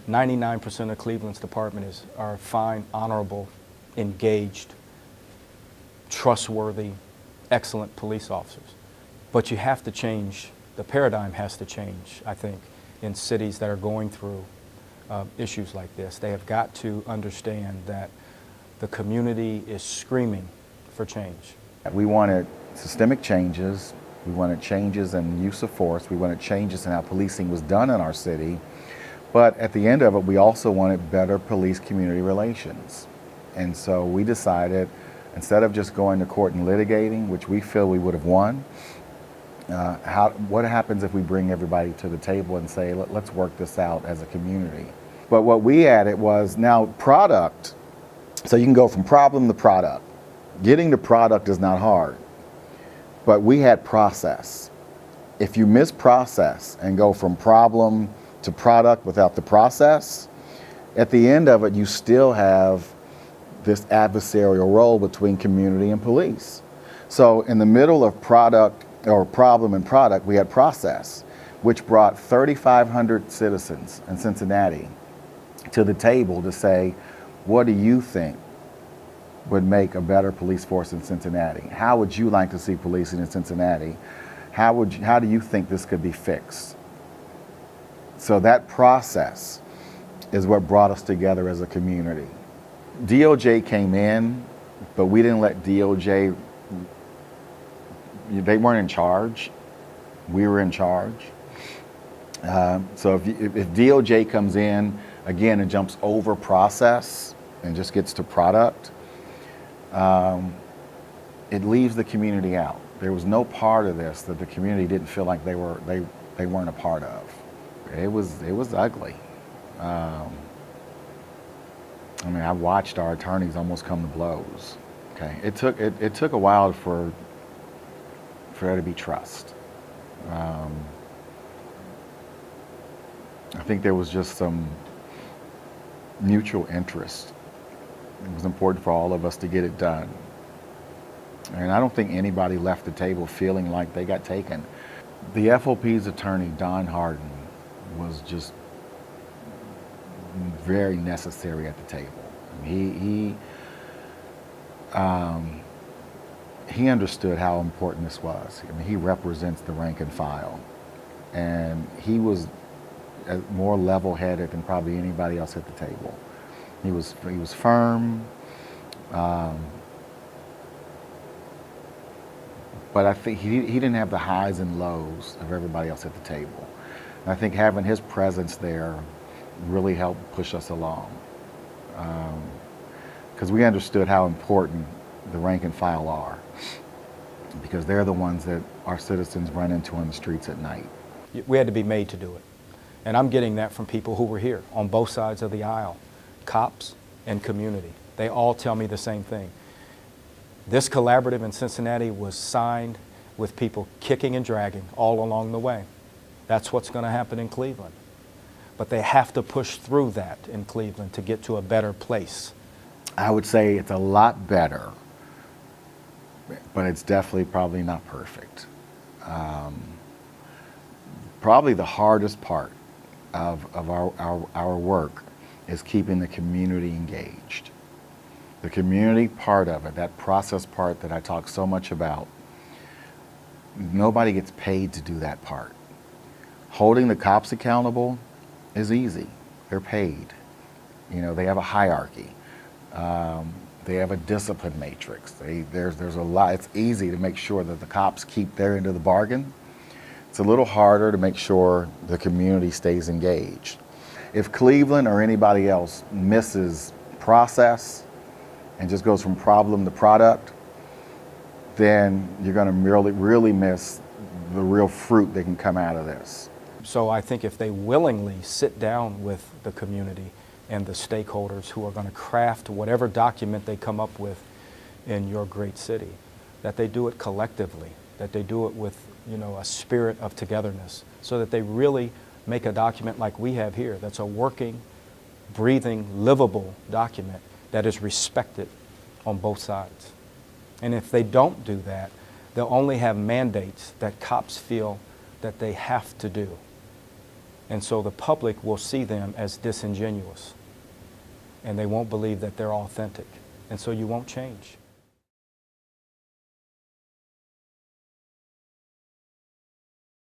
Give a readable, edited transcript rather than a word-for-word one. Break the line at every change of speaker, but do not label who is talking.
99% of Cleveland's department are fine, honorable, engaged, trustworthy, excellent police officers. But you have to change, the paradigm has to change, I think, in cities that are going through issues like this. They have got to understand that the community is screaming for change.
We wanted systemic changes. We wanted changes in use of force. We wanted changes in how policing was done in our city. But at the end of it, we also wanted better police-community relations. And so we decided, instead of just going to court and litigating, which we feel we would have won, what happens if we bring everybody to the table and say, let's work this out as a community? But what we added was now product. So you can go from problem to product. Getting to product is not hard, but we had process. If you miss process and go from problem to product without the process, at the end of it, you still have this adversarial role between community and police. So in the middle of product or problem and product, we had process, which brought 3,500 citizens in Cincinnati to the table to say, what do you think would make a better police force in Cincinnati? How would you like to see policing in Cincinnati? How do you think this could be fixed? So that process is what brought us together as a community. DOJ came in, but we didn't let DOJ, they weren't in charge. We were in charge. So if DOJ comes in, again, and jumps over process and just gets to product, it leaves the community out. There was no part of this that the community didn't feel like they weren't a part of. It was ugly. I mean, I watched our attorneys almost come to blows. Okay, it took a while for there to be trust. I think there was just some mutual interest. It was important for all of us to get it done. And I don't think anybody left the table feeling like they got taken. The FOP's attorney, Don Harden, was just very necessary at the table. He understood how important this was. I mean, he represents the rank and file. And he was more level-headed than probably anybody else at the table. He was firm, but I think he didn't have the highs and lows of everybody else at the table. And I think having his presence there really helped push us along, because we understood how important the rank and file are, because they're the ones that our citizens run into on the streets at night.
We had to be made to do it. And I'm getting that from people who were here on both sides of the aisle, cops and community. They all tell me the same thing. This collaborative in Cincinnati was signed with people kicking and dragging all along the way. That's what's going to happen in Cleveland. But they have to push through that in Cleveland to get to a better place.
I would say it's a lot better, but it's definitely probably not perfect. Probably the hardest part of our work is keeping the community engaged. The community part of it, that process part that I talk so much about, nobody gets paid to do that part. Holding the cops accountable is easy. They're paid. You know, they have a hierarchy. They have a discipline matrix. There's a lot. It's easy to make sure that the cops keep their end of the bargain. It's a little harder to make sure the community stays engaged. If Cleveland or anybody else misses process and just goes from problem to product, then you're going to really miss the real fruit that can come out of this.
So I think if they willingly sit down with the community and the stakeholders who are going to craft whatever document they come up with in your great city, that they do it collectively, that they do it with, you know, a spirit of togetherness, so that they really make a document like we have here that's a working, breathing, livable document that is respected on both sides. And if they don't do that, they'll only have mandates that cops feel that they have to do. And so the public will see them as disingenuous, and they won't believe that they're authentic. And so you won't change.